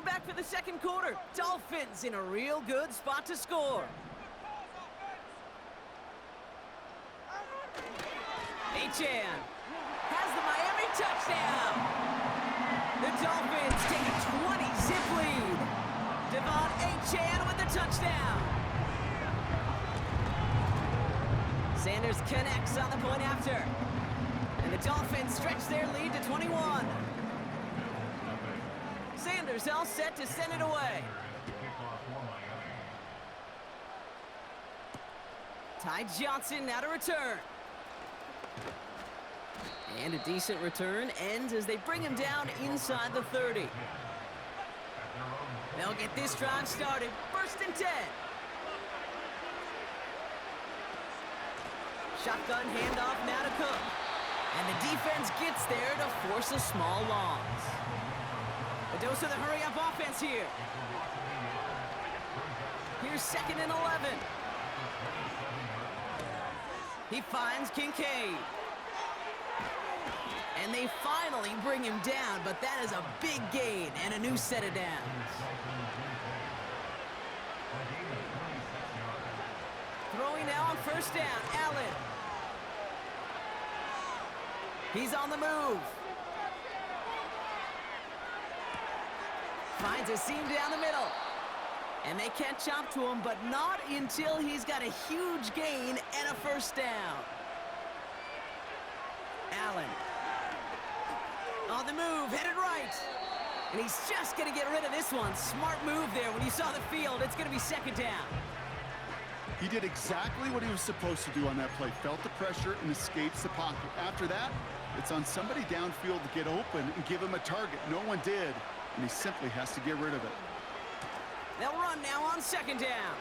We're back for the second quarter. Dolphins in a real good spot to score. Achan has the Miami touchdown. The Dolphins take a 20-zip lead. Devon Achan with the touchdown. Sanders connects on the point after. And the Dolphins stretch their lead to 21. Sanders all set to send it away. Ty Johnson now to return. And a decent return ends as they bring him down inside the 30. They'll get this drive started. 1st and 10. Shotgun handoff now to Cook. And the defense gets there to force a small loss. A dose of the hurry-up offense here. Here's 2nd and 11. He finds Kincaid. And they finally bring him down, but that is a big gain and a new set of downs. Throwing now on 1st down, Allen. He's on the move. Finds a seam down the middle. And they catch up to him, but not until he's got a huge gain and a 1st down. Allen. On the move, headed right. And he's just going to get rid of this one. Smart move there. When you saw the field, it's going to be 2nd down. He did exactly what he was supposed to do on that play. Felt the pressure and escapes the pocket. After that, it's on somebody downfield to get open and give him a target. No one did, and he simply has to get rid of it. They'll run now on 2nd down.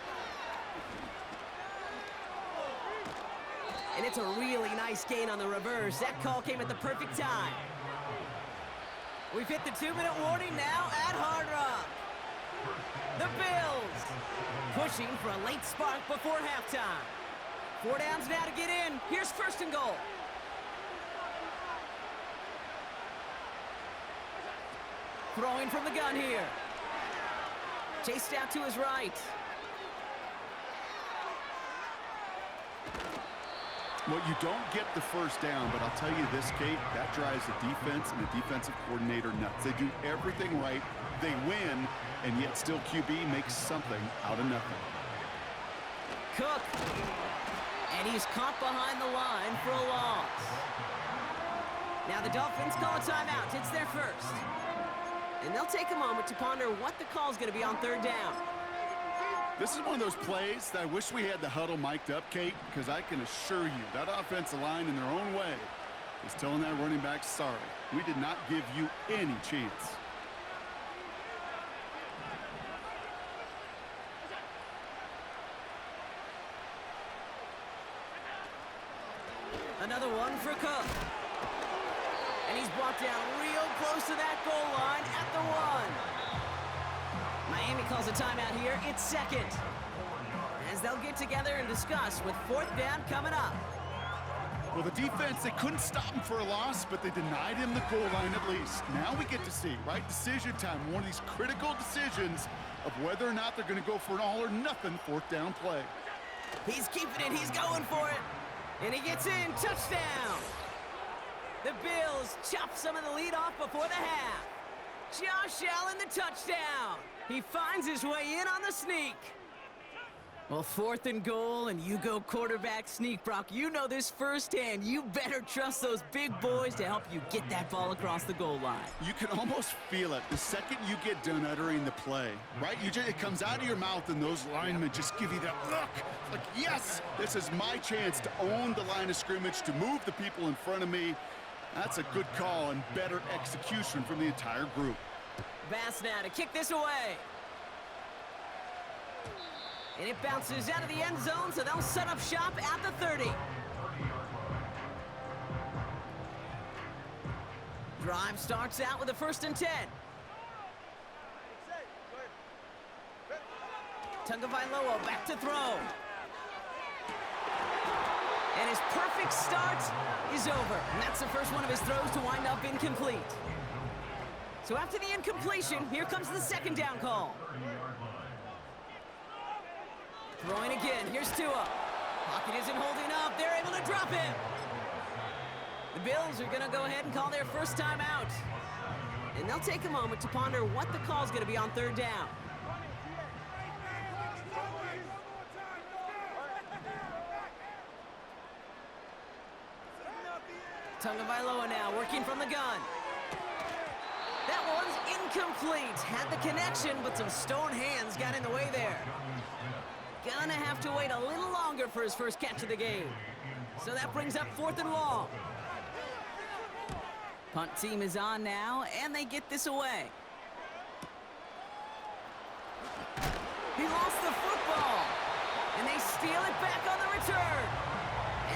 And it's a really nice gain on the reverse. That call came at the perfect time. We've hit the 2-minute warning now at Hard Rock. The Bills pushing for a late spark before halftime. 4 downs now to get in. Here's 1st and goal. Throwing from the gun here. Chased out to his right. Well, you don't get the 1st down, but I'll tell you this, Kate, that drives the defense and the defensive coordinator nuts. They do everything right, they win, and yet still QB makes something out of nothing. Cook. And he's caught behind the line for a loss. Now the Dolphins call a timeout. It's their 1st. And they'll take a moment to ponder what the call is going to be on 3rd down. This is one of those plays that I wish we had the huddle mic'd up, Kate, because I can assure you that offensive line in their own way is telling that running back, sorry, we did not give you any chance. Another one for Cook. And he's brought down real close to that goal line at the 1. Miami calls a timeout here. It's 2nd. As they'll get together and discuss with 4th down coming up. Well, the defense, they couldn't stop him for a loss, but they denied him the goal line at least. Now we get to see, right, decision time, one of these critical decisions of whether or not they're going to go for an all-or-nothing 4th down play. He's keeping it. He's going for it. And he gets in. Touchdown. The Bills chop some of the lead off before the half. Josh Allen, the touchdown. He finds his way in on the sneak. Well, 4th and goal, and you go quarterback sneak, Brock. You know this firsthand. You better trust those big boys to help you get that ball across the goal line. You can almost feel it the second you get done uttering the play, right? It comes out of your mouth, and those linemen just give you that look. Like, yes, this is my chance to own the line of scrimmage, to move the people in front of me. That's a good call and better execution from the entire group. Bass now to kick this away. And it bounces out of the end zone, so they'll set up shop at the 30. Drive starts out with a 1st and 10. Tagovailoa back to throw. And his perfect start is over. And that's the first one of his throws to wind up incomplete. So after the incompletion, here comes the second down call. Throwing again, here's Tua. Pocket isn't holding up, they're able to drop him. The Bills are gonna go ahead and call their first time out. And they'll take a moment to ponder what the call's gonna be on third down. Tagovailoa now working from the gun. That one's incomplete. Had the connection, but some stone hands got in the way there. Gonna have to wait a little longer for his first catch of the game. So that brings up 4th and long. Punt team is on now, and they get this away. He lost the football, and they steal it back on the return.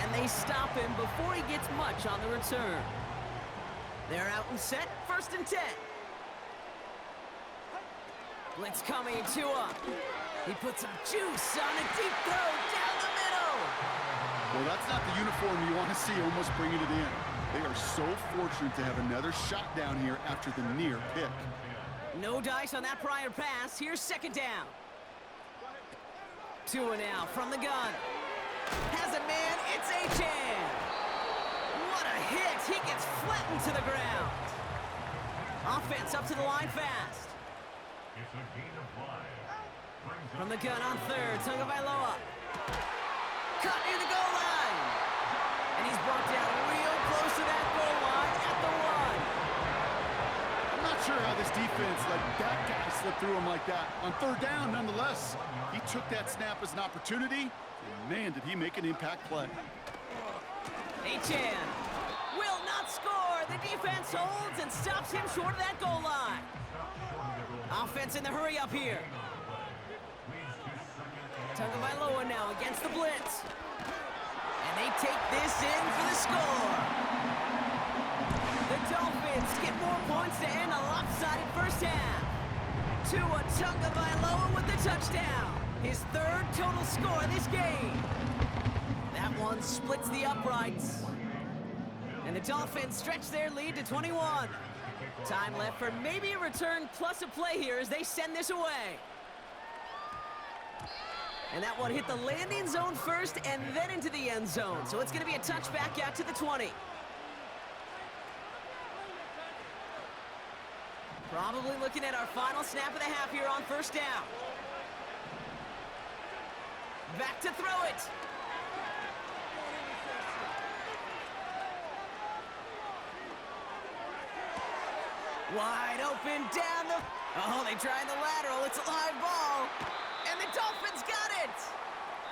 And they stop him before he gets much on the return. They're out and set, 1st and 10. Blitz coming, Tua. He puts some juice on a deep throw down the middle. Well, that's not the uniform you want to see almost bringing it in. They are so fortunate to have another shot down here after the near pick. No dice on that prior pass. Here's 2nd down. Tua now from the gun. Has a man, it's Achan. What a hit, he gets flattened to the ground. Offense up to the line fast. From the gun on 3rd, Tagovailoa. Cut near the goal line. And he's brought down real close to that goal line at the 1. I'm not sure how this defense let that guy slip through him like that. On 3rd down, nonetheless, he took that snap as an opportunity. And man, did he make an impact play. Achan will not score. The defense holds and stops him short of that goal line. Offense in the hurry up here. Tagovailoa now against the blitz. And they take this in for the score. The Dolphins get more points to end a lopsided first half. Tua Tagovailoa with the touchdown. His 3rd total score this game. That one splits the uprights. And the Dolphins stretch their lead to 21. Time left for maybe a return plus a play here as they send this away. And that one hit the landing zone first and then into the end zone. So it's going to be a touchback out to the 20. Probably looking at our final snap of the half here on 1st down. Back to throw it. Wide open down the... Oh, they tried the lateral. It's a live ball. And the Dolphins got it.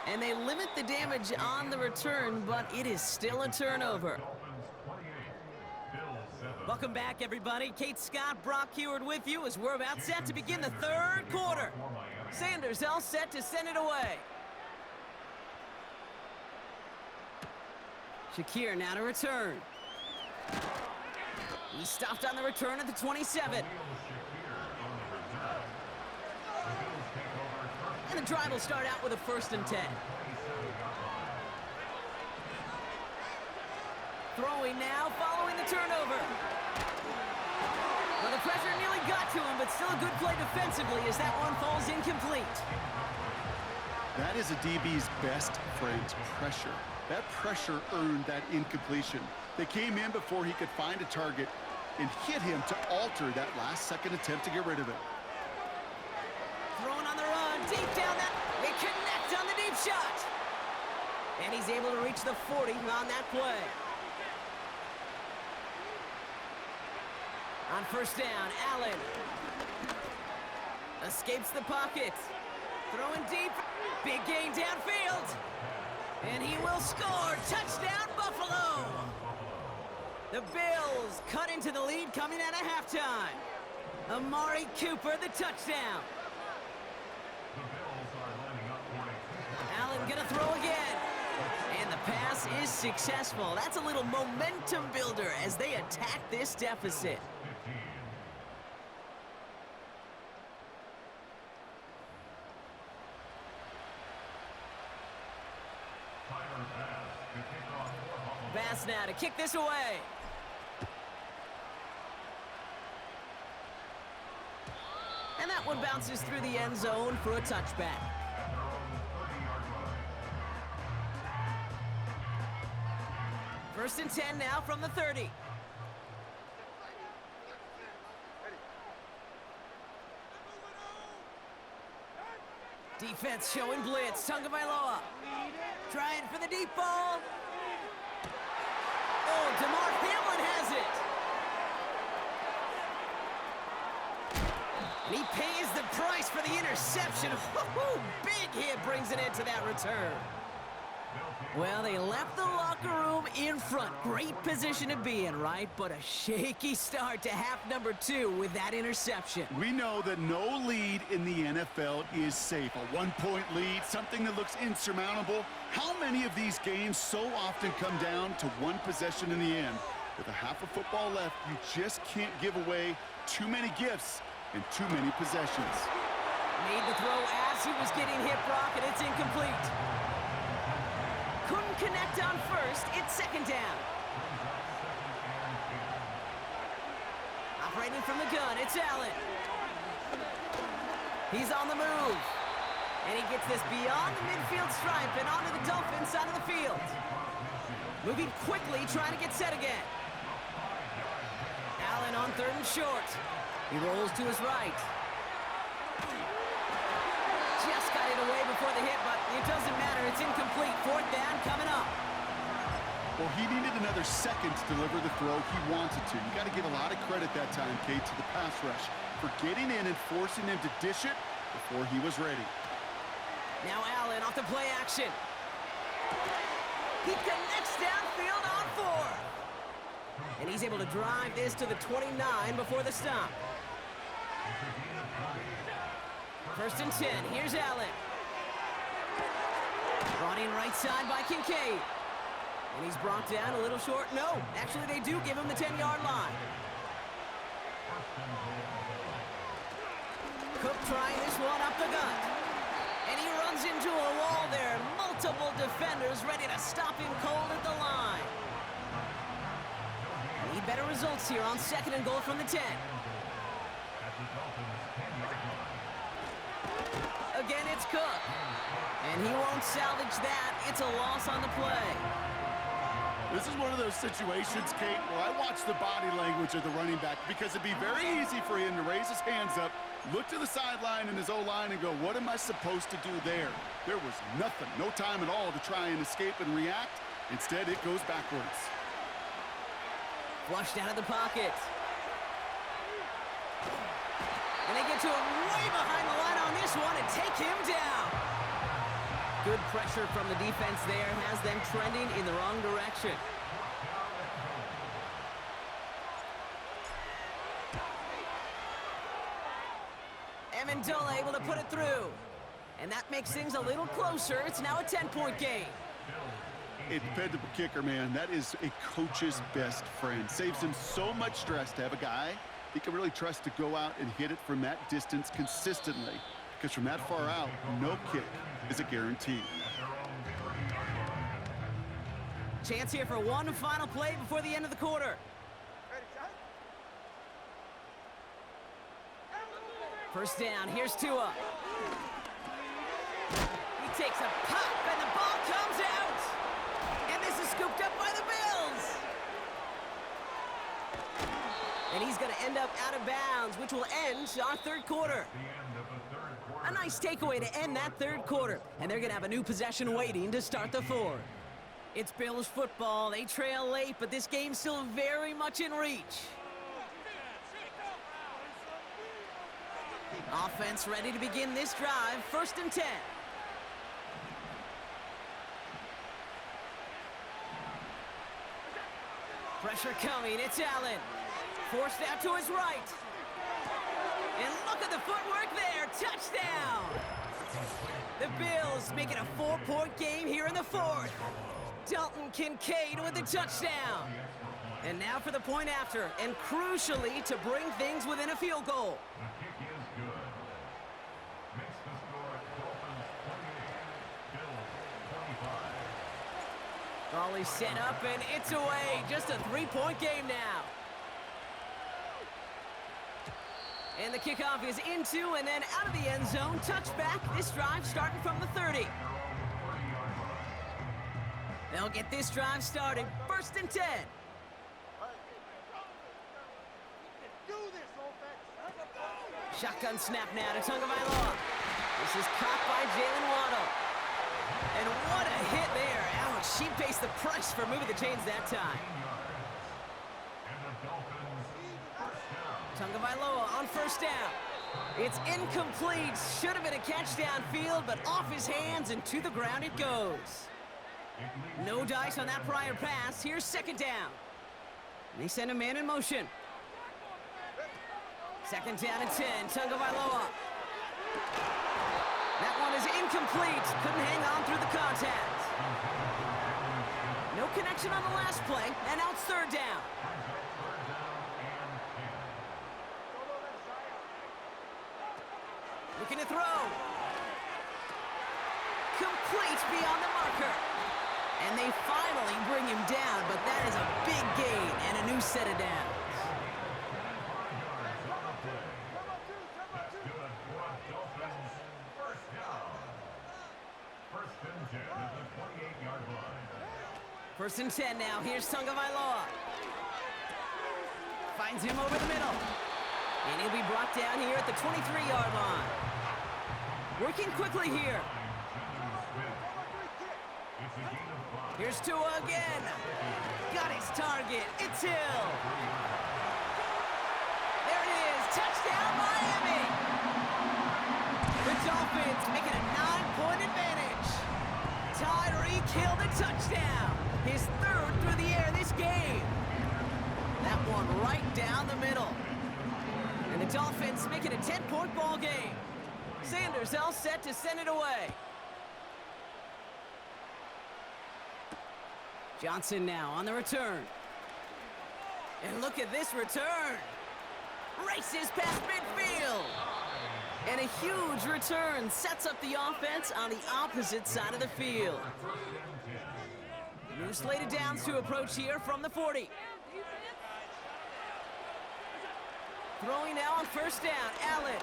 And they limit the damage on the return, but it is still a turnover. Welcome back, everybody. Kate Scott, Brock Heward with you as we're about set to begin the 3rd quarter. Sanders all set to send it away. Shakir now to return. He stopped on the return at the 27. And the drive will start out with a 1st and 10. Throwing now, following the turnover. Well, the pressure nearly got to him, but still a good play defensively as that one falls incomplete. That is a DB's best friend, pressure. That pressure earned that incompletion. They came in before he could find a target and hit him to alter that last-second attempt to get rid of it. Throwing on the run, deep down that... They connect on the deep shot. And he's able to reach the 40 on that play. On 1st down, Allen escapes the pocket. Throwing deep. Big gain downfield. And he will score. Touchdown, Buffalo. The Bills cut into the lead coming out of halftime. Amari Cooper, the touchdown. Allen gonna throw again. And the pass is successful. That's a little momentum builder as they attack this deficit. Bass now to kick this away. one bounces through the end zone for a touchback. First and 10 now from the 30. Defense showing blitz. Tagovailoa trying for the deep ball. Oh, DeMar Hamlin has it. And he pays the price for the interception. Big hit brings it into that return. Well, they left the locker room in front. Great position to be in, right? But a shaky start to half number 2 with that interception. We know that no lead in the NFL is safe. A one-point lead, something that looks insurmountable. How many of these games so often come down to one possession in the end? With a half of football left, you just can't give away too many gifts and too many possessions. Made the throw as he was getting hit, Brock, and it's incomplete. Couldn't connect on first. It's second down. Operating from the gun, it's Allen. He's on the move. And he gets this beyond the midfield stripe and onto the Dolphins side of the field. Moving quickly, trying to get set again. Allen on third and short. He rolls to his right. Just got it away before the hit, but it doesn't matter. It's incomplete. Fourth down coming up. Well, he needed another second to deliver the throw he wanted to. You got to give a lot of credit that time, Kate, to the pass rush for getting in and forcing him to dish it before he was ready. Now Allen off the play action. He connects downfield on 4. And he's able to drive this to the 29 before the stop. First and 10, here's Allen. Brought in right side by Kincaid. And he's brought down a little short. No, actually they do give him the 10-yard line. Cook trying this one up the gut. And he runs into a wall there. Multiple defenders ready to stop him cold at the line. Need better results here on second and goal from the 10. Again, it's Cook. And he won't salvage that. It's a loss on the play. This is one of those situations, Kate, where I watch the body language of the running back because it'd be very easy for him to raise his hands up, look to the sideline in his O-line and go, what am I supposed to do there? There was nothing, no time at all to try and escape and react. Instead, it goes backwards. Flushed out of the pocket. And they get to him way behind the line on this one and take him down. Good pressure from the defense there has them trending in the wrong direction. Amendola able to put it through. And that makes things a little closer. It's now a 10-point game. A dependable kicker, man. That is a coach's best friend. Saves him so much stress to have a guy he can really trust to go out and hit it from that distance consistently. Because from that far out, no kick is a guarantee. Chance here for one final play before the end of the quarter. First down, here's Tua. He takes a pop and the ball comes out. And this is scooped up by the Bills. And he's going to end up out of bounds, which will end our third quarter. A nice takeaway to end that third quarter. And they're going to have a new possession waiting to start the fourth. It's Bills football. They trail late, but this game's still very much in reach. Offense ready to begin this drive. First and 10. Pressure coming. It's Allen. Forced out to his right. And look at the footwork there. Touchdown. The Bills make it a 4-point game here in the fourth. Dalton Kincaid with the touchdown. And now for the point after, and crucially to bring things within a field goal. Raleigh set up and it's away. Just a 3-point game now. And the kickoff is into and then out of the end zone. Touchback. This drive starting from the 30. They'll get this drive started. 1st and 10. Shotgun snap now to Tagovailoa. This is caught by Jalen Waddle. And what a hit there. Ouch, she pays the price for moving the chains that time. Tagovailoa on 1st down. It's incomplete. Should have been a catch downfield, but off his hands and to the ground it goes. No dice on that prior pass. Here's 2nd down. They send a man in motion. 2nd down and 10. Tagovailoa. That one is incomplete. Couldn't hang on through the contact. No connection on the last play, and now it's 3rd down. Looking to throw. Complete beyond the marker. And they finally bring him down, but that is a big gain and a new set of downs. First and 10 now. Here's Tagovailoa. Finds him over the middle. And he'll be brought down here at the 23-yard line. Working quickly here. Here's Tua again. Got his target. It's Hill. There it is. Touchdown, Miami. The Dolphins making a 9-point advantage. Tyreek Hill the touchdown. His 3rd through the air this game. That one right down the middle. And the Dolphins make it a 10-point ball game. Sanders all set to send it away. Johnson now on the return. And look at this return. Races past midfield. And a huge return sets up the offense on the opposite side of the field. New slated downs to approach here from the 40. Throwing now on 1st down, Allen.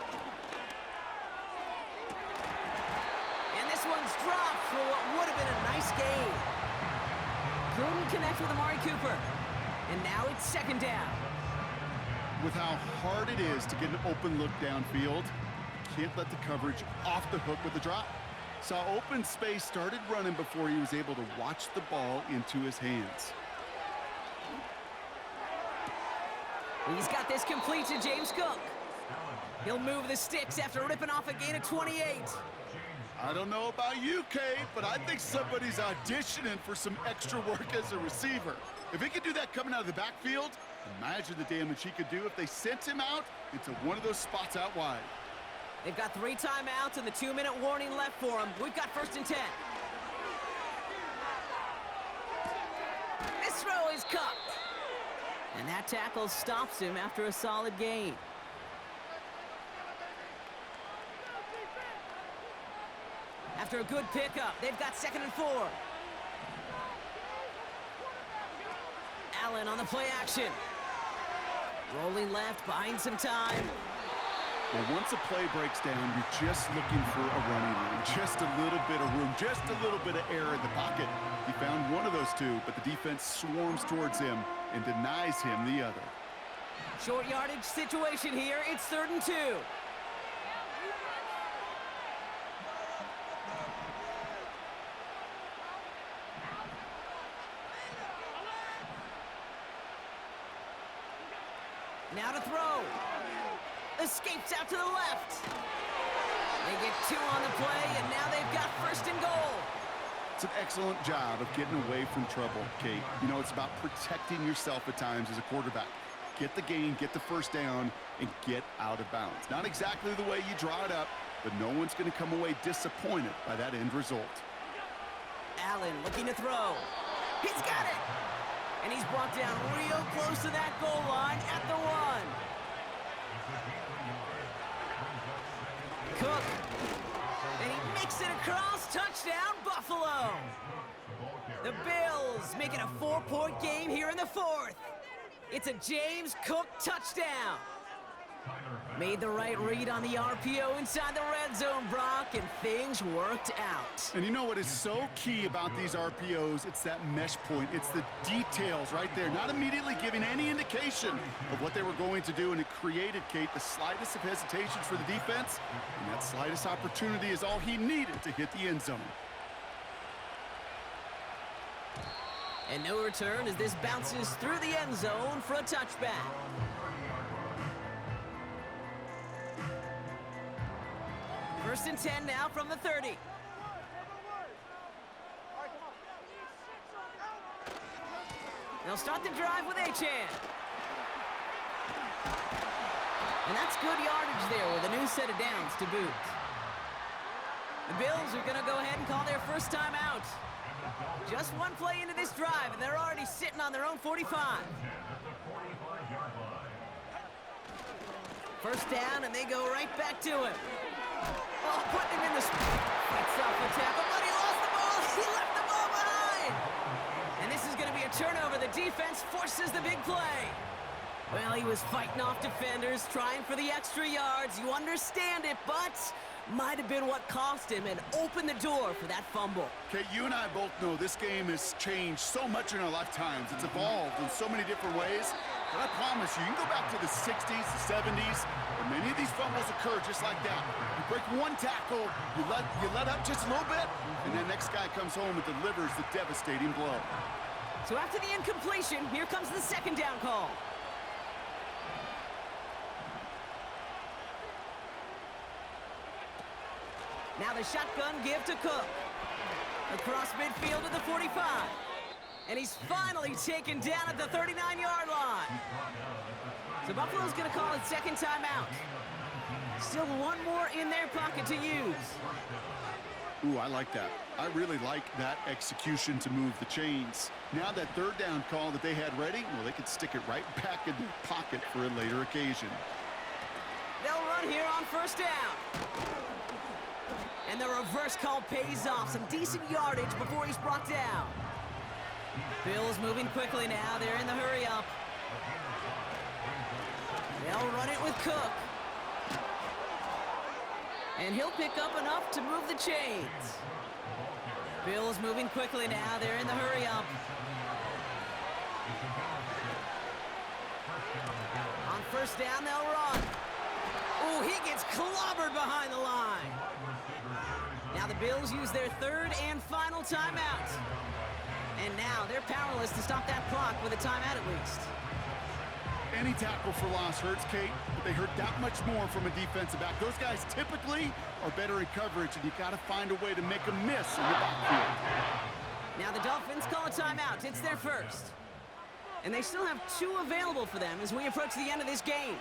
And this one's dropped for what would have been a nice gain. Couldn't connect with Amari Cooper. And now it's 2nd down. With how hard it is to get an open look downfield, can't let the coverage off the hook with the drop. Saw open space, started running before he was able to watch the ball into his hands. He's got this complete to James Cook. He'll move the sticks after ripping off a gain of 28. I don't know about you, Kate, but I think somebody's auditioning for some extra work as a receiver. If he could do that coming out of the backfield, imagine the damage he could do if they sent him out into one of those spots out wide. They've got 3 timeouts and the 2-minute warning left for them. We've got 1st and 10. This throw is caught. And that tackle stops him after a solid gain. After a good pickup, they've got 2nd and 4. Allen on the play action. Rolling left, buying some time. Well, once a play breaks down, you're just looking for a running room. Just a little bit of room, just a little bit of air in the pocket. He found one of those two, but the defense swarms towards him and denies him the other. Short yardage situation here. It's 3rd and 2. Now to throw. Escapes out to the left. They get 2 on the play, and now they've got 1st and goal. It's an excellent job of getting away from trouble, Kate. You know, it's about protecting yourself at times as a quarterback. Get the gain, get the 1st down, and get out of bounds. Not exactly the way you draw it up, but no one's going to come away disappointed by that end result. Allen looking to throw. He's got it! And he's brought down real close to that goal line at the 1. Cook. And he makes it across. Touchdown, Buffalo. The Bills making a 4-point game here in the 4th. It's a James Cook touchdown. Made the right read on the RPO inside the red zone, Brock, and things worked out. And you know what is so key about these RPOs? It's that mesh point. It's the details right there. Not immediately giving any indication of what they were going to do, and it created, Kate, the slightest of hesitations for the defense, and that slightest opportunity is all he needed to hit the end zone. And no return as this bounces through the end zone for a touchback. First and 10 now from the 30. They'll start the drive with Achane. And that's good yardage there with a new set of downs to boot. The Bills are going to go ahead and call their first time out. Just one play into this drive, and they're already sitting on their own 45. First down, and they go right back to him. Oh, putting him in the fights off the tackle, but he lost the ball. He left the ball behind. And this is going to be a turnover. The defense forces the big play. Well, he was fighting off defenders, trying for the extra yards. You understand it, but might have been what cost him and opened the door for that fumble. Okay, you and I both know this game has changed so much in our lifetimes. It's evolved in so many different ways. But I promise you, you can go back to the 60s, the 70s, and many of these fumbles occur just like that. You break one tackle, you let up just a little bit, and the next guy comes home and delivers the devastating blow. So after the incompletion, here comes the second down call. Now the shotgun give to Cook. Across midfield to the 45. And he's finally taken down at the 39-yard line. So Buffalo's going to call it second timeout. Still one more in their pocket to use. Ooh, I like that. I really like that execution to move the chains. Now that third down call that they had ready, well, they could stick it right back in their pocket for a later occasion. They'll run here on first down. And the reverse call pays off. Some decent yardage before he's brought down. Bills moving quickly now. They're in the hurry up. They'll run it with Cook. And he'll pick up enough to move the chains. Bills moving quickly now. They're in the hurry up. On first down, they'll run. Ooh, he gets clobbered behind the line. Now the Bills use their third and final timeout. And now they're powerless to stop that clock with a timeout at least. Any tackle for loss hurts, Kate, but they hurt that much more from a defensive back. Those guys typically are better in coverage, and you got to find a way to make them miss in the backfield. Now the Dolphins call a timeout. It's their first. And they still have two available for them as we approach the end of this game.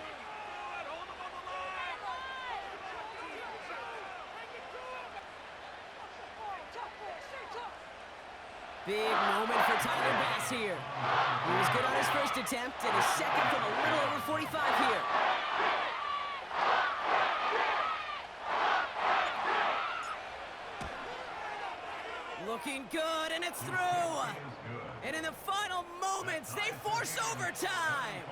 Big moment for Tyler Bass here. He was good on his first attempt and his second from a little over 45 here. Looking good, and it's through. And in the final moments, they force overtime.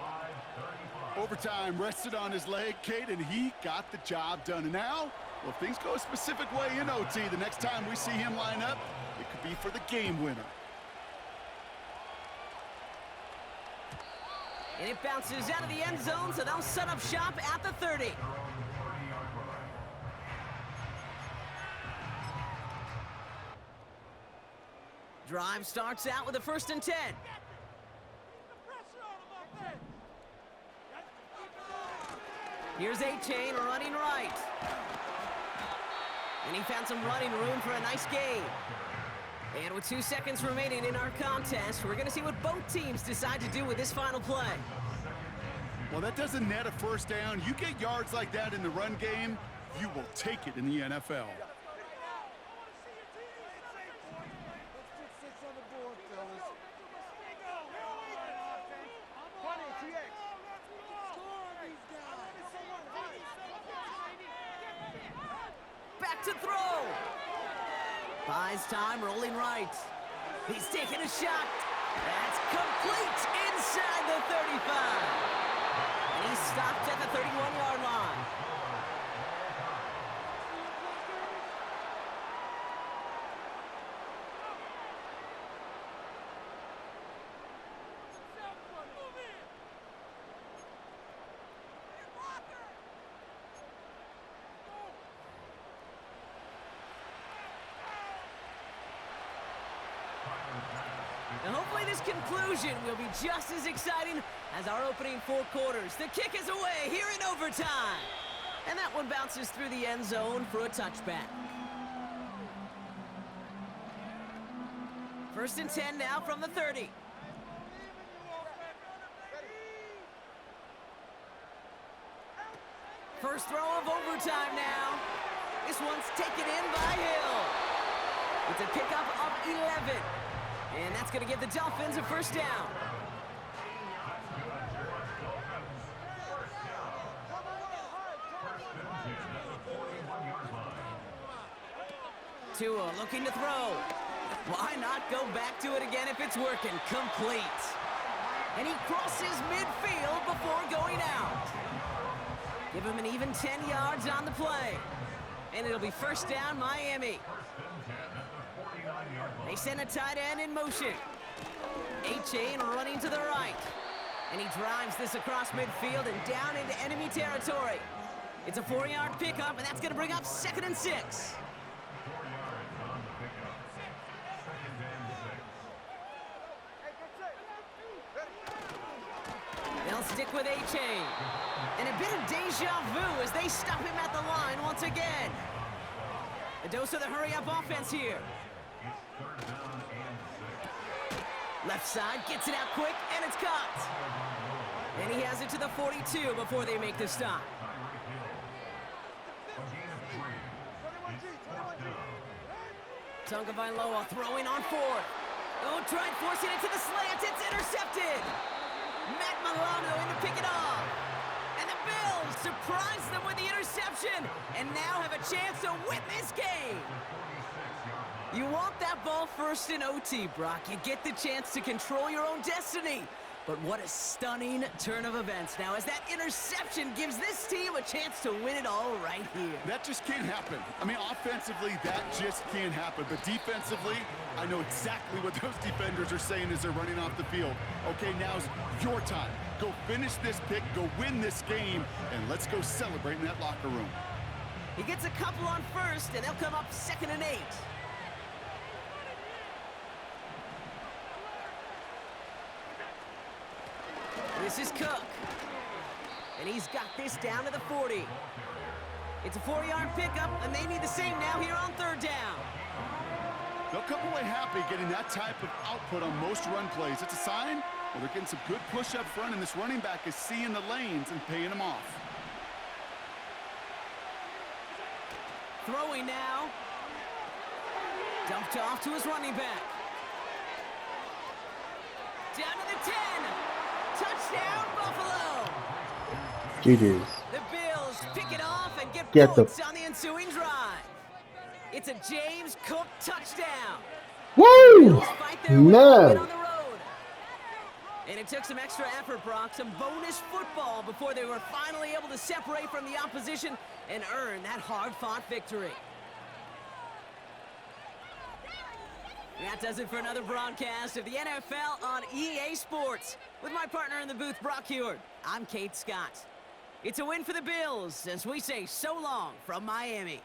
Overtime rested on his leg, Kate, and he got the job done. And now, well, if things go a specific way in OT, the next time we see him line up, it could be for the game winner. And it bounces out of the end zone, so they'll set up shop at the 30. Drive starts out with a first and 10. Here's Achane running right. And he found some running room for a nice gain. And with 2 seconds remaining in our contest, we're going to see what both teams decide to do with this final play. Well, that doesn't net a first down. You get yards like that in the run game, you will take it in the NFL. Back to throw. Buys time, rolling right. He's taking a shot. That's complete inside the 35. And He's stopped at the 31-yard line. And hopefully this conclusion will be just as exciting as our opening 4 quarters. The kick is away here in overtime. And that one bounces through the end zone for a touchback. 1st and 10 now from the 30. First throw of overtime now. This one's taken in by Hill. It's a pickup of 11. And that's going to give the Dolphins a first down. Tua looking to throw. Why not go back to it again if it's working? Complete. And he crosses midfield before going out. Give him an even 10 yards on the play. And it'll be first down, Miami. They send a tight end in motion. A-Chain running to the right. And he drives this across midfield and down into enemy territory. It's a 4-yard pickup, and that's going to bring up 2nd and 6. They'll stick with A-Chain. And a bit of deja vu as they stop him at the line once again. A dose of the hurry-up offense here. Left side, gets it out quick, and it's caught. And he has it to the 42 before they make the stop. Tagovailoa throwing on 4th. Oh, tried forcing it to the slant. It's intercepted. Matt Milano in to pick it off. And the Bills surprise them with the interception and now have a chance to win this game. You want that ball first in OT, Brock. You get the chance to control your own destiny. But what a stunning turn of events now as that interception gives this team a chance to win it all right here. That just can't happen. I mean, offensively, that just can't happen. But defensively, I know exactly what those defenders are saying as they're running off the field. Okay, now's your time. Go finish this pick, go win this game, and let's go celebrate in that locker room. He gets a couple on 1st, and they'll come up 2nd and 8. This is Cook. And he's got this down to the 40. It's a 4-yard pickup, and they need the same now here on 3rd down. They'll come away happy getting that type of output on most run plays. It's a sign, well, they're getting some good push up front, and this running back is seeing the lanes and paying them off. Throwing now. Dumped off to his running back. Down to the 10. Touchdown, Buffalo! GG's. The Bills pick it off and get points on the ensuing drive. It's a James Cook touchdown. Woo! Man! On the road. And it took some extra effort, Brock, some bonus football before they were finally able to separate from the opposition and earn that hard-fought victory. That does it for another broadcast of the NFL on EA Sports. With my partner in the booth, Brock Heward, I'm Kate Scott. It's a win for the Bills as we say so long from Miami.